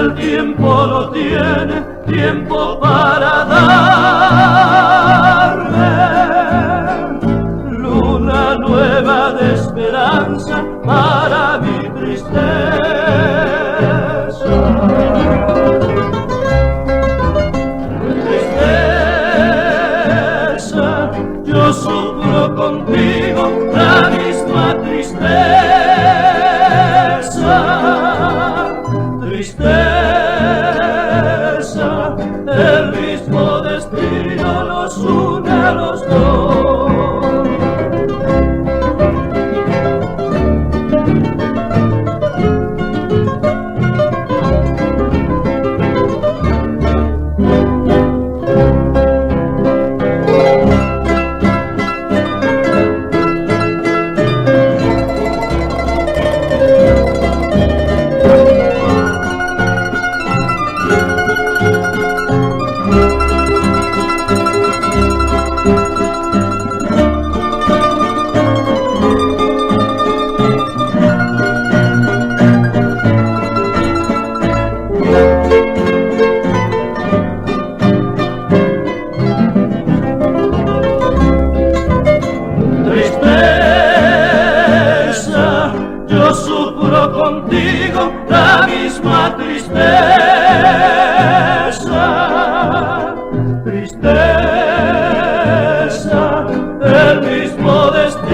el tiempo no tiene tiempo para darme luna nueva de esperanza para mi tristeza. Tristeza, yo sufro contigo la misma tristeza. Tristeza, el mismo destino nos une a los dos. Yo sufro contigo la misma tristeza. Tristeza, el mismo destino